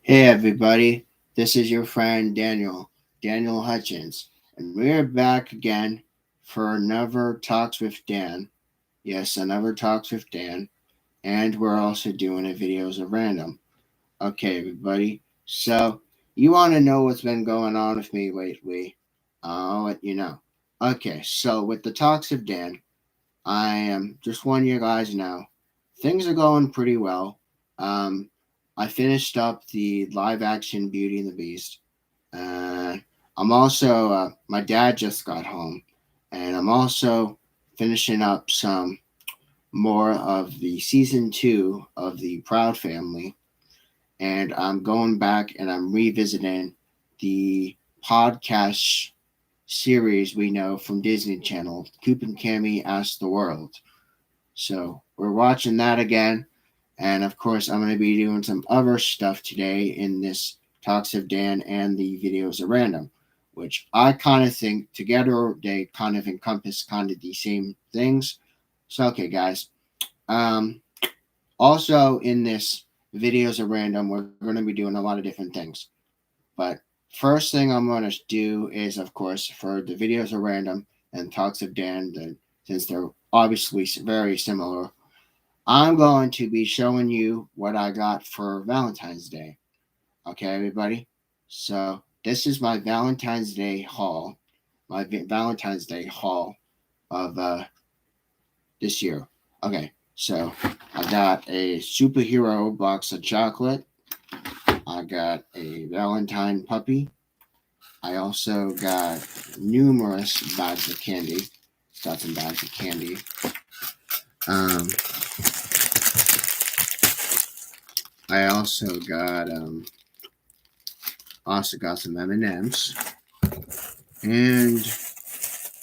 Hey everybody, this is your friend Daniel Hutchins, and we're back again for another Talks with Dan. Yes, another Talks with Dan, and we're also doing a videos of random. Okay, everybody, so you want to know what's been going on with me lately? I'll let you know. Okay, so with the Talks of Dan, I am just one you guys know. Things are going pretty well. Um, I finished up the live action Beauty and the Beast. Uh, I'm also, my dad just got home, and I'm also finishing up some more of the season two of the Proud Family. And I'm going back and I'm revisiting the podcast series we know from Disney Channel, Coop and Cammy Ask the World. So we're watching that again. And of course, I'm going to be doing some other stuff today in this Talks of Dan and the videos of random, which I kind of think together they kind of encompass kind of the same things. So, okay, guys. Um, Also, in this videos of random, we're going to be doing a lot of different things. But first thing I'm going to do is, of course, for the videos of random and Talks of Dan, since they're obviously very similar, I'm going to be showing you what I got for Valentine's Day. Okay, everybody? So, this is my Valentine's Day haul. Valentine's Day haul of this year. Okay, so I got a superhero box of chocolate. I got a Valentine puppy. I also got numerous bags of candy. Got some bags of candy. Um, I also got some M&Ms, and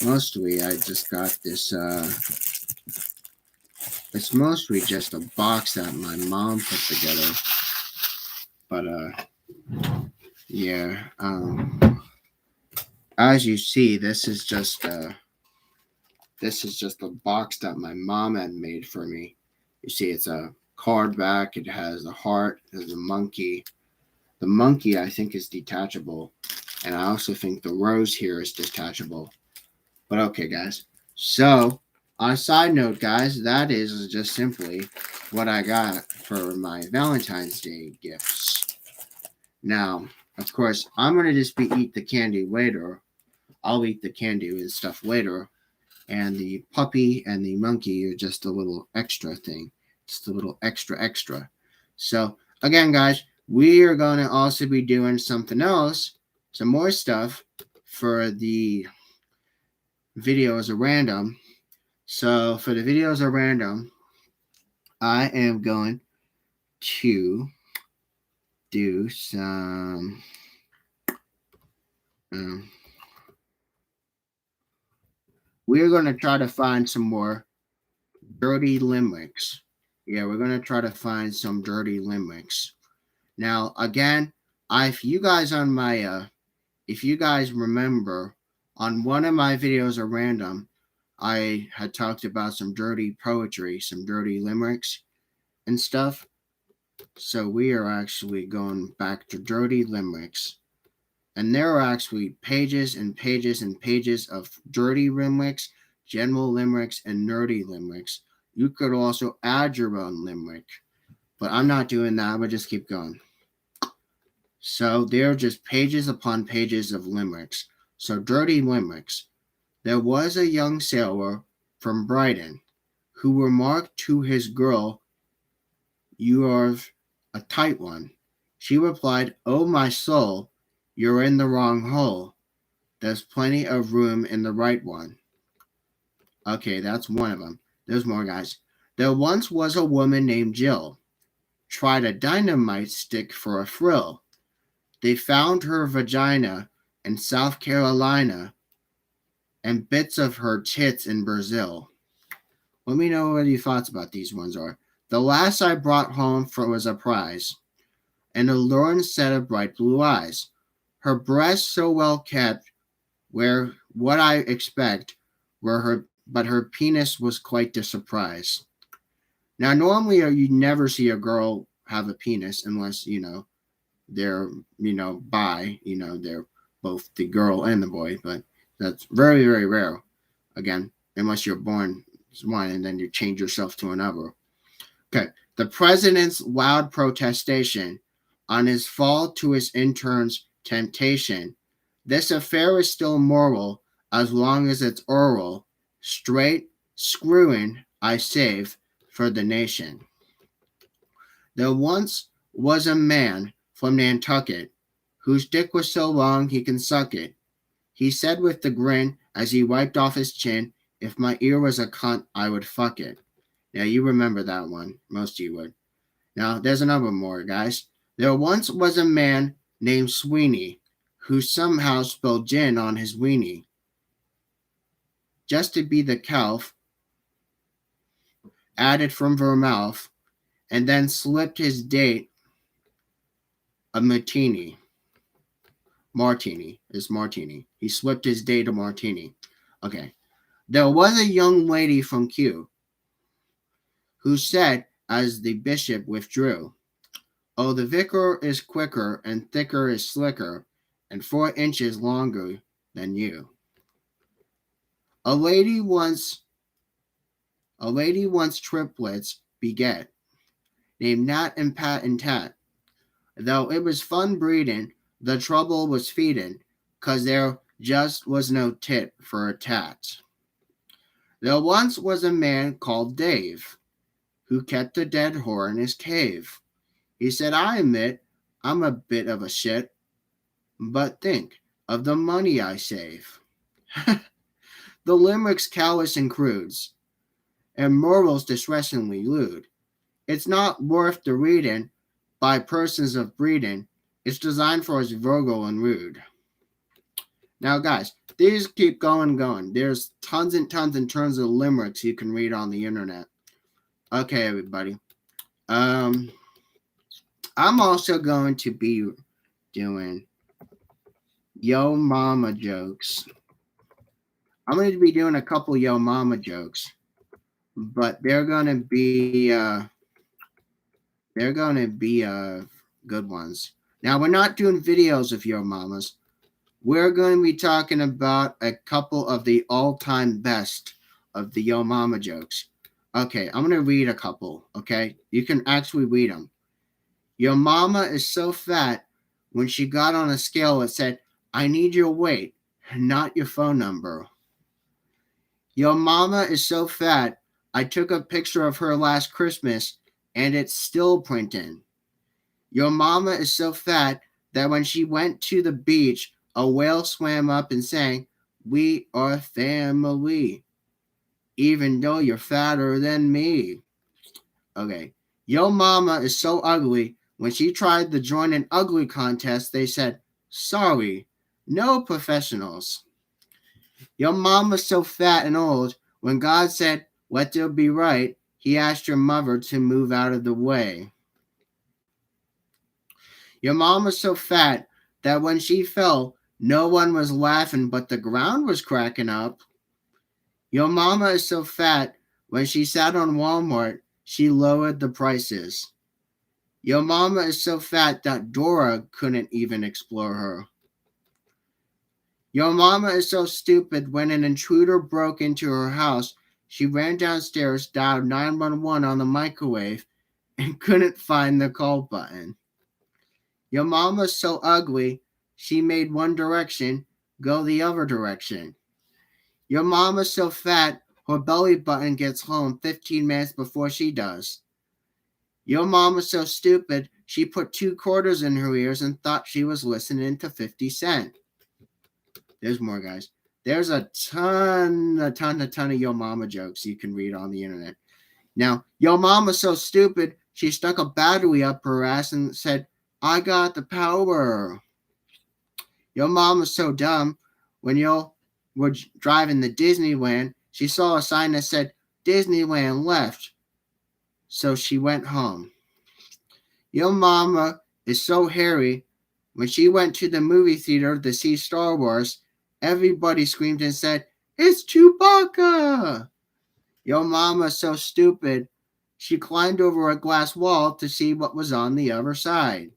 mostly I just got this. It's mostly just a box that my mom put together. But yeah. As you see, this is just a box that my mom had made for me. You see, it's a card back. It has a heart. There's a monkey. The monkey, I think, is detachable, and I also think the rose here is detachable. But okay, guys. So, on a side note, guys, that is just simply what I got for my Valentine's Day gifts. Now, of course, I'm gonna just be eat the candy later. I'll eat the candy and stuff later, and the puppy and the monkey are just a little extra thing, just a little extra. So again, guys, we are gonna also be doing something else, some more stuff for the videos are random. So for the videos are random, I am going to do some. Um, we're going to try to find some more dirty limericks. Yeah, we're going to try to find some dirty limericks. Now, again, if you guys on my, if you guys remember, on one of my videos are random, I had talked about some dirty poetry, some dirty limericks and stuff. So we are actually going back to dirty limericks. And there are actually pages and pages and pages of dirty limericks, general limericks, and nerdy limericks. You could also add your own limerick, but I'm not doing that. I'm going to just keep going. So there are just pages upon pages of limericks. So dirty limericks. There was a young sailor from Brighton who remarked to his girl, "You are a tight one." She replied, "Oh, my soul, you're in the wrong hole. There's plenty of room in the right one." Okay, that's one of them. There's more, guys. There once was a woman named Jill. Tried a dynamite stick for a thrill. They found her vagina in South Carolina and bits of her tits in Brazil. Let me know what your thoughts about these ones are. The last I brought home was a prize, an alluring set of bright blue eyes. Her breasts so well kept, where what I expect were her, but her penis was quite the surprise. Now, normally you never see a girl have a penis unless they're, bi, they're both the girl and the boy, but that's very, very rare. Again, unless you're born as one and then you change yourself to another. Okay. The president's loud protestation on his fall to his intern's temptation. This affair is still moral as long as it's oral. Straight screwing I save for the nation. There once was a man from Nantucket whose dick was so long he can suck it. He said with a grin as he wiped off his chin, if my ear was a cunt, I would fuck it. Yeah, you remember that one. Most of you would. Now, there's another more, guys. There once was a man named Sweeney who somehow spilled gin on his weenie. Just to be the calf added from Vermouth, and then slipped his date a martini. Martini is martini. He slipped his date a martini. Okay. There was a young lady from Q who said as the bishop withdrew, oh, the vicar is quicker and thicker is slicker and 4 inches longer than you. A lady once triplets beget, named Nat and Pat and Tat. Though it was fun breeding, the trouble was feeding, 'cause there just was no tit for a tat. There once was a man called Dave, who kept a dead whore in his cave. He said, I admit I'm a bit of a shit, but think of the money I save. The limerick's callous and crudes, and morals distressingly lewd. It's not worth the reading by persons of breeding. It's designed for us vulgar and rude. Now, guys, these keep going. There's tons and tons and tons of limericks you can read on the internet. Okay, everybody. I'm also going to be doing Yo Mama jokes. I'm going to be doing a couple Yo Mama jokes, but they're going to be good ones. Now, we're not doing videos of Yo Mamas. We're going to be talking about a couple of the all-time best of the Yo Mama jokes. Okay, I'm going to read a couple, okay? You can actually read them. Your mama is so fat, when she got on a scale, it said, I need your weight, not your phone number. Your mama is so fat, I took a picture of her last Christmas, and it's still printing. Your mama is so fat that when she went to the beach, a whale swam up and sang, we are family, even though you're fatter than me. Okay. Yo mama is so ugly, when she tried to join an ugly contest, they said, sorry, no professionals. Your mama's so fat and old, when God said, let there be right, he asked your mother to move out of the way. Your mama's so fat that when she fell, no one was laughing, but the ground was cracking up. Your mama is so fat, when she sat on Walmart, she lowered the prices. Your mama is so fat that Dora couldn't even explore her. Your mama is so stupid when an intruder broke into her house, she ran downstairs, dialed 911 on the microwave, and couldn't find the call button. Your mama's so ugly, she made One Direction go the other direction. Your mama's so fat, her belly button gets home 15 minutes before she does. Your mama's so stupid, she put 2 quarters in her ears and thought she was listening to 50 Cent. There's more, guys. There's a ton of Yo Mama jokes you can read on the internet. Now, Yo Mama's so stupid, she stuck a battery up her ass and said, I got the power. Yo Mama's so dumb, when you were driving to Disneyland, she saw a sign that said, Disneyland left. So she went home. Your mama is so hairy, when she went to the movie theater to see Star Wars, everybody screamed and said, it's Chewbacca! Your mama's so stupid, she climbed over a glass wall to see what was on the other side.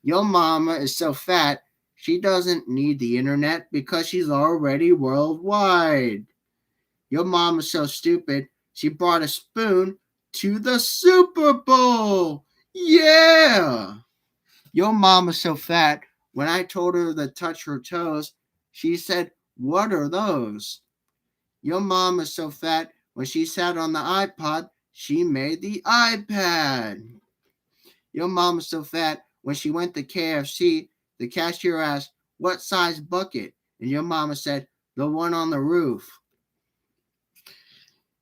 Your mama is so fat, she doesn't need the internet because she's already worldwide. Your mom is so stupid, she brought a spoon to the Super Bowl. Yeah! Your mom is so fat, when I told her to touch her toes, she said, "What are those?" Your mom is so fat, when she sat on the iPod, she made the iPad. Your mom is so fat, when she went to KFC, the cashier asked, "What size bucket?" And your mama said, "The one on the roof."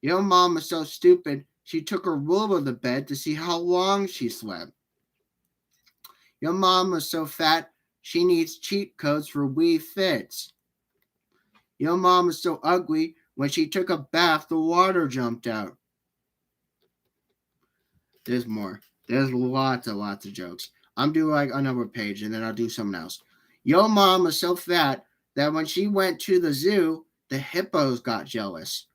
Your mom is so stupid, she took her ruler to bed to see how long she slept. Your mom was so fat, she needs cheat codes for Wii Fits. Your mom is so ugly, when she took a bath, the water jumped out. There's more. There's lots and lots of jokes. I'm doing like another page and then I'll do something else. Your mom was so fat that when she went to the zoo, the hippos got jealous.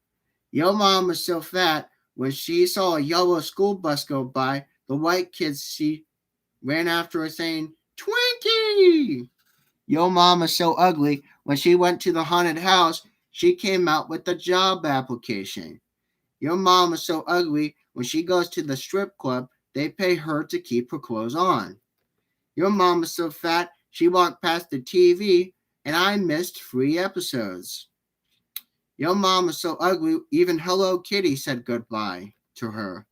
Your mom was so fat when she saw a yellow school bus go by, the white kids she ran after her saying, "Twinkie!" Your mom is so ugly when she went to the haunted house, she came out with the job application. Your mom is so ugly when she goes to the strip club, they pay her to keep her clothes on. Your mom is so fat, she walked past the TV and I missed 3 episodes. Your mom is so ugly, even Hello Kitty said goodbye to her.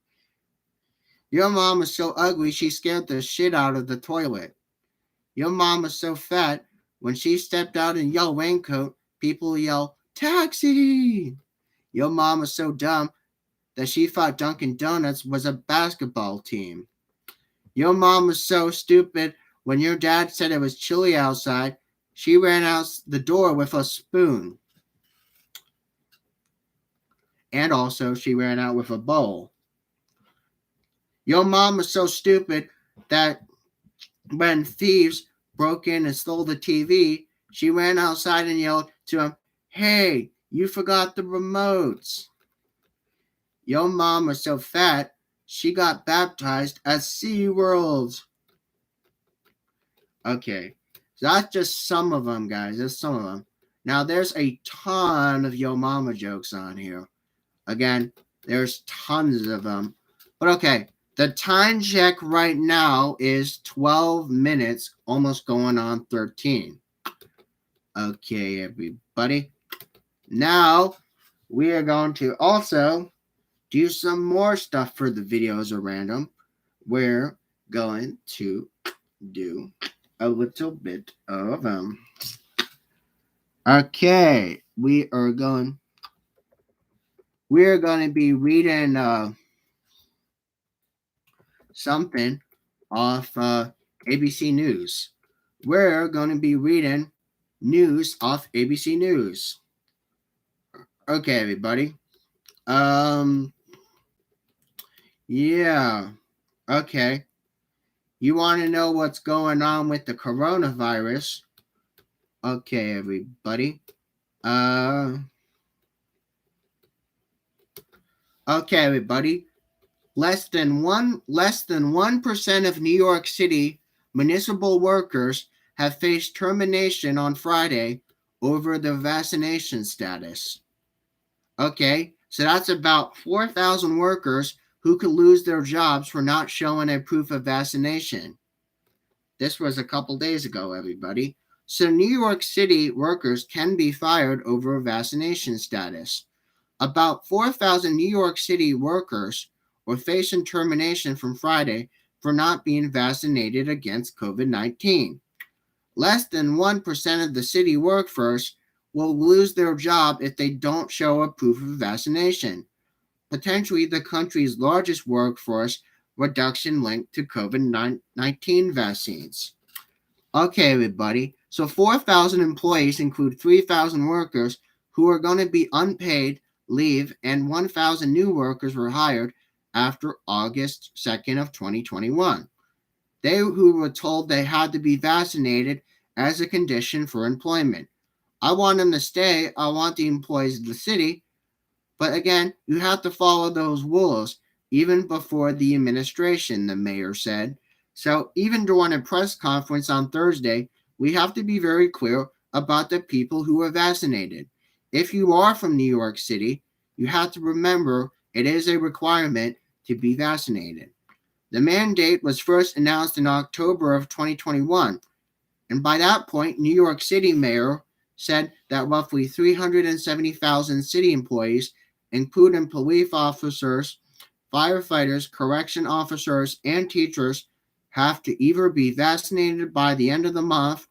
Your mom is so ugly, she scared the shit out of the toilet. Your mom is so fat, when she stepped out in yellow raincoat, people yell, "Taxi!" Your mom is so dumb that she thought Dunkin' Donuts was a basketball team. Your mom was so stupid, when your dad said it was chilly outside, she ran out the door with a spoon. And also, she ran out with a bowl. Your mom was so stupid that when thieves broke in and stole the TV, she ran outside and yelled to him, "Hey, you forgot the remotes." Your mom was so fat, she got baptized at SeaWorld. Okay, so that's just some of them, guys. That's some of them. Now, there's a ton of Yo Mama jokes on here. Again, there's tons of them. But okay, the time check right now is 12 minutes, almost going on 13. Okay, everybody. Now, we are going to also do some more stuff for the videos are random. We're going to do a little bit of Okay, we're going to be reading something off ABC News. We're going to be reading news off ABC News. Okay, everybody. Yeah. Okay. You want to know what's going on with the coronavirus? Okay, everybody. Okay, everybody. Less than 1% of New York City municipal workers have faced termination on Friday over their vaccination status. Okay, so that's about 4,000 workers who could lose their jobs for not showing a proof of vaccination. This was a couple days ago, everybody. So New York City workers can be fired over vaccination status. About 4,000 New York City workers were facing termination from Friday for not being vaccinated against COVID-19. Less than 1% of the city workforce will lose their job if they don't show a proof of vaccination, potentially the country's largest workforce reduction linked to COVID-19 vaccines. Okay, everybody. So 4,000 employees include 3,000 workers who are going to be unpaid leave, and 1,000 new workers were hired after August 2nd of 2021. They who were told they had to be vaccinated as a condition for employment. I want them to stay. I want the employees of the city. But again, you have to follow those rules even before the administration, the mayor said. So even during a press conference on Thursday, we have to be very clear about the people who are vaccinated. If you are from New York City, you have to remember it is a requirement to be vaccinated. The mandate was first announced in October of 2021, and by that point, New York City mayor said that roughly 370,000 city employees, including police officers, firefighters, correction officers, and teachers, have to either be vaccinated by the end of the month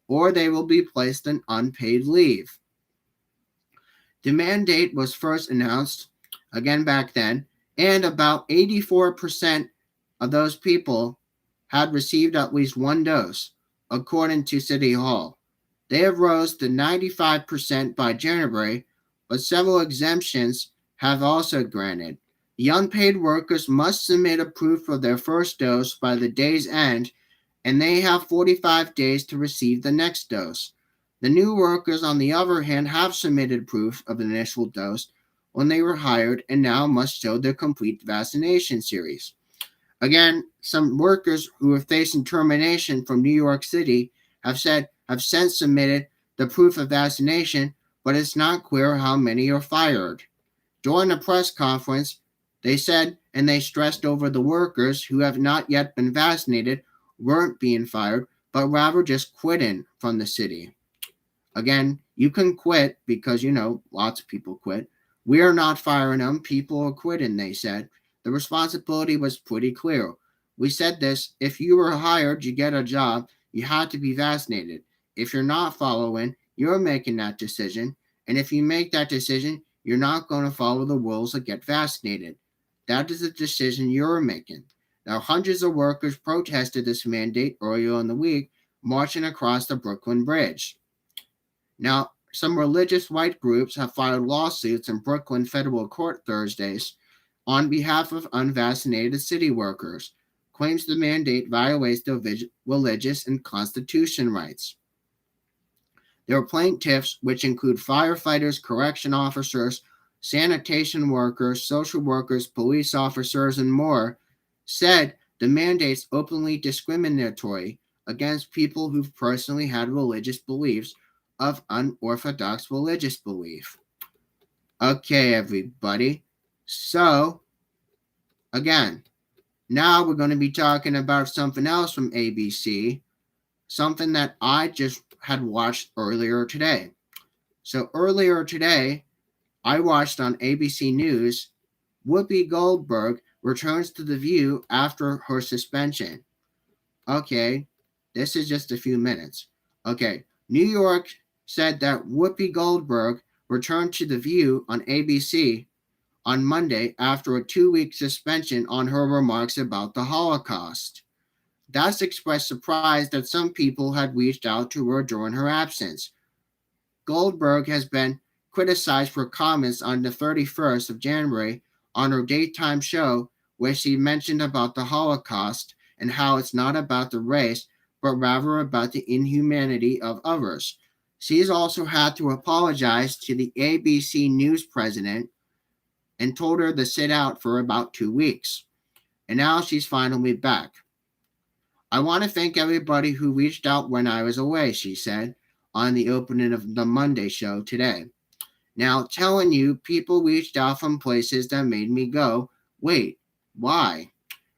or they will be placed on unpaid leave. The mandate was first announced again back then, and about 84% of those people had received at least one dose, according to City Hall. They have rose to 95% by January, but several exemptions have also granted. The unpaid workers must submit a proof of their first dose by the day's end, and they have 45 days to receive the next dose. The new workers, on the other hand, have submitted proof of an initial dose when they were hired and now must show their complete vaccination series. Again, some workers who are facing termination from New York City have since submitted the proof of vaccination, but it's not clear how many are fired. During the press conference, they said and they stressed over the workers who have not yet been vaccinated weren't being fired, but rather just quitting from the city. Again, you can quit because, lots of people quit. We are not firing them. People are quitting, they said. The responsibility was pretty clear. We said this: if you were hired, you get a job, you had to be vaccinated. If you're not following, you're making that decision. And if you make that decision, you're not going to follow the rules and get vaccinated. That is a decision you're making. Now, hundreds of workers protested this mandate earlier in the week, marching across the Brooklyn Bridge. Now, some religious white groups have filed lawsuits in Brooklyn federal court Thursdays on behalf of unvaccinated city workers, claims the mandate violates their religious and constitution rights. Their plaintiffs, which include firefighters, correction officers, sanitation workers, social workers, police officers, and more, said the mandate's openly discriminatory against people who've personally had religious beliefs of unorthodox religious belief. Okay, everybody. So, again, now we're going to be talking about something else from ABC, something that I just had watched earlier today. So, earlier today, I watched on ABC News, Whoopi Goldberg returns to The View after her suspension. Okay, this is just a few minutes. Okay, New York said that Whoopi Goldberg returned to The View on ABC on Monday after a 2-week suspension on her remarks about the Holocaust. That's expressed surprise that some people had reached out to her during her absence. Goldberg has been criticized for comments on the 31st of January on her daytime show where she mentioned about the Holocaust and how it's not about the race, but rather about the inhumanity of others. She's also had to apologize to the ABC News president and told her to sit out for about 2 weeks. And now she's finally back. I want to thank everybody who reached out when I was away, she said on the opening of the Monday show today. Now, telling you, people reached out from places that made me go, wait, why?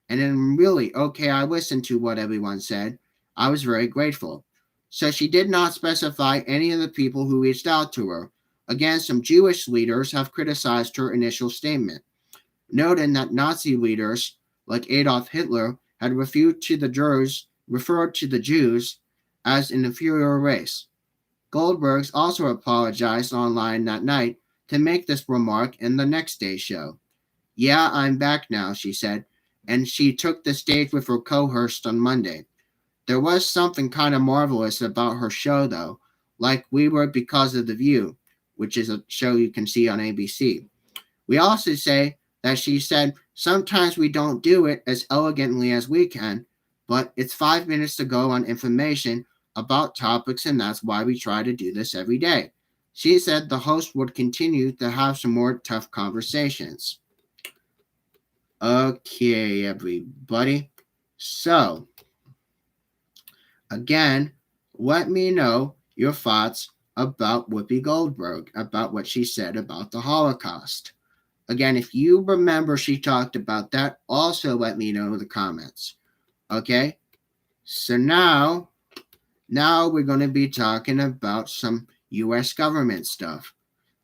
And then really, okay, I listened to what everyone said. I was very grateful. So she did not specify any of the people who reached out to her. Again, some Jewish leaders have criticized her initial statement, noting that Nazi leaders like Adolf Hitler had referred to the Jews as an inferior race. Goldberg also apologized online that night to make this remark in the next day's show. Yeah, I'm back now, she said, and she took the stage with her co-host on Monday. There was something kind of marvelous about her show, though, like We Were Because of The View, which is a show you can see on ABC. We also say that she said, sometimes we don't do it as elegantly as we can, but it's 5 minutes to go on information about topics, and that's why we try to do this every day. She said the host would continue to have some more tough conversations. Okay, everybody. So, again, let me know your thoughts about Whoopi Goldberg, about what she said about the Holocaust. Again, if you remember she talked about that, also let me know in the comments. Okay? So now we're going to be talking about some US government stuff.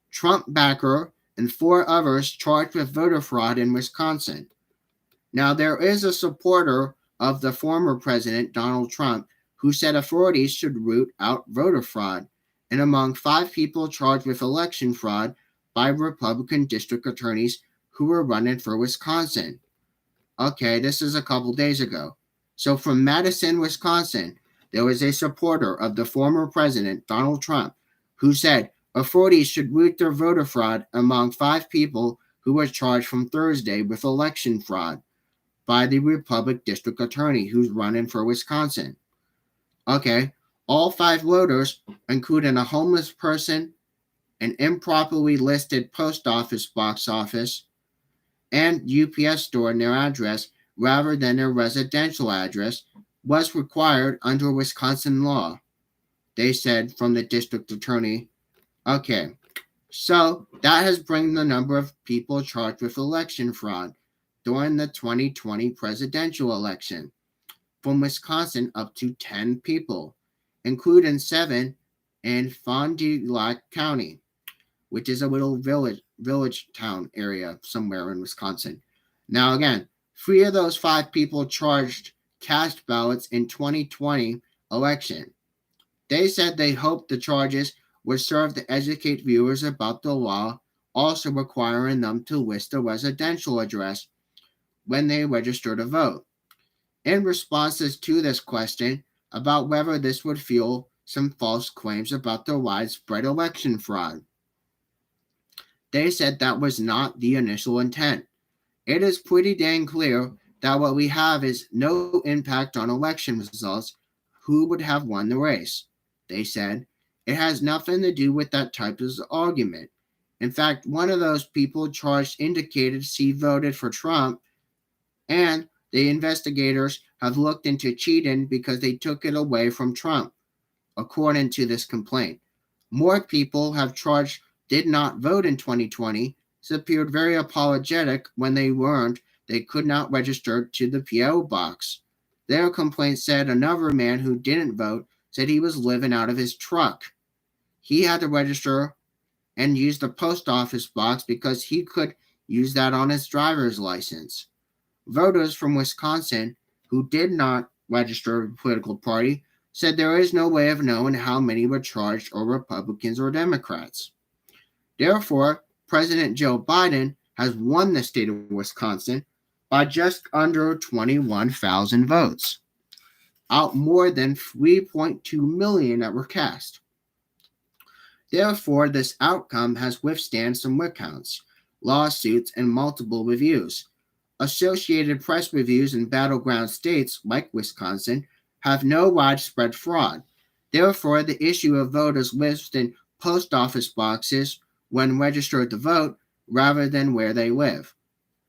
Trump backer and 4 others charged with voter fraud in Wisconsin. Now, there is a supporter of the former president, Donald Trump, who said authorities should root out voter fraud, and among 5 people charged with election fraud by Republican district attorneys who were running for Wisconsin. Okay, this is a couple days ago. So, from Madison, Wisconsin, there was a supporter of the former president, Donald Trump, who said authorities should root their voter fraud among 5 people who were charged from Thursday with election fraud by the Republican district attorney who's running for Wisconsin. Okay, all 5 voters, including a homeless person, an improperly listed post office box office, and UPS store in their address rather than their residential address, was required under Wisconsin law, they said from the district attorney. Okay, so that has brought the number of people charged with election fraud during the 2020 presidential election from Wisconsin up to 10 people, including 7 in Fond du Lac County, which is a little village town area somewhere in Wisconsin. Now again, 3 of those 5 people charged cast ballots in 2020 election. They said they hoped the charges would serve to educate viewers about the law, also requiring them to list a residential address when they register to vote. In responses to this question about whether this would fuel some false claims about the widespread election fraud, they said that was not the initial intent. It is pretty dang clear that what we have is no impact on election results, who would have won the race. They said it has nothing to do with that type of argument. In fact, one of those people charged indicated she voted for Trump, and the investigators have looked into cheating because they took it away from Trump, according to this complaint. More people have charged did not vote in 2020, appeared very apologetic when they learned they could not register to the P.O. box. Their complaint said another man who didn't vote said he was living out of his truck. He had to register and use the post office box because he could use that on his driver's license. Voters from Wisconsin who did not register a political party said there is no way of knowing how many were charged or Republicans or Democrats. Therefore, President Joe Biden has won the state of Wisconsin by just under 21,000 votes, out more than 3.2 million that were cast. Therefore, this outcome has withstood some recounts, lawsuits, and multiple reviews. Associated Press reviews in battleground states like Wisconsin have no widespread fraud. Therefore, the issue of voters listing post office boxes when registered to vote rather than where they live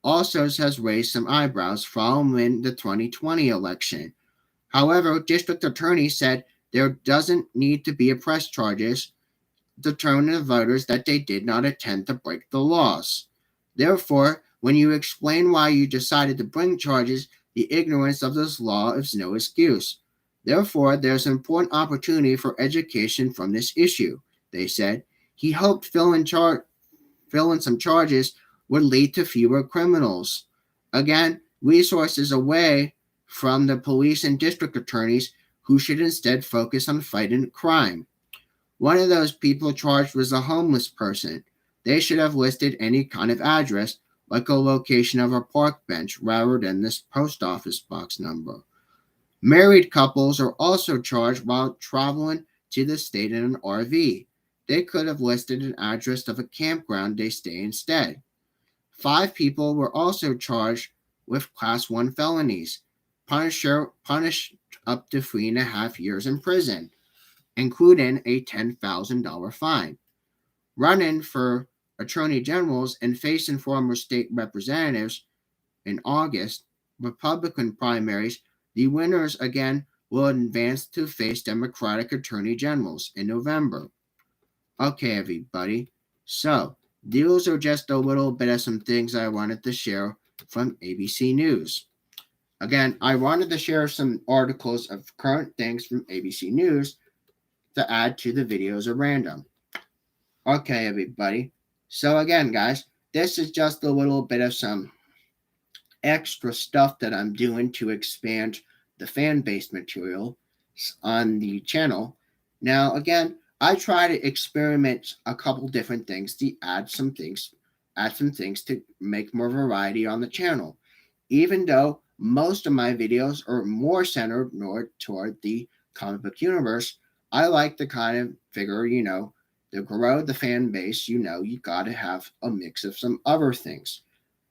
also has raised some eyebrows following the 2020 election. However, district attorneys said there doesn't need to be a press charges determining the voters that they did not intend to break the laws. Therefore, when you explain why you decided to bring charges, the ignorance of this law is no excuse. Therefore, there's an important opportunity for education from this issue, they said. He hoped filling some charges would lead to fewer criminals. Again, resources away from the police and district attorneys who should instead focus on fighting crime. One of those people charged was a homeless person. They should have listed any kind of address, like a location of a park bench, rather than this post office box number. Married couples are also charged while traveling to the state in an RV. They could have listed an address of a campground they stay instead. 5 people were also charged with Class 1 felonies, punished up to 3.5 years in prison, including a $10,000 fine. Running for attorney generals and facing former state representatives in August Republican primaries, The winners again will advance to face Democratic Attorney Generals in November. Okay, everybody. So, those are just a little bit of some things I wanted to share from ABC News. Again, I wanted to share some articles of current things from ABC News to add to the videos at random. Okay, everybody. So, again, guys, this is just a little bit of some extra stuff that I'm doing to expand the fan base material on the channel. Now, again, I try to experiment a couple different things to add some things to make more variety on the channel. Even though most of my videos are more centered more toward the comic book universe, I like to kind of figure, to grow the fan base, you got to have a mix of some other things.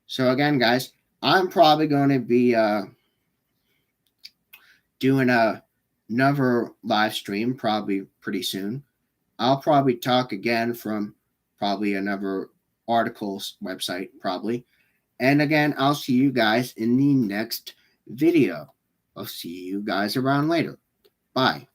So again, guys, I'm probably going to be doing another live stream probably pretty soon. I'll probably talk again from probably another articles website, probably. And again, I'll see you guys in the next video. I'll see you guys around later. Bye.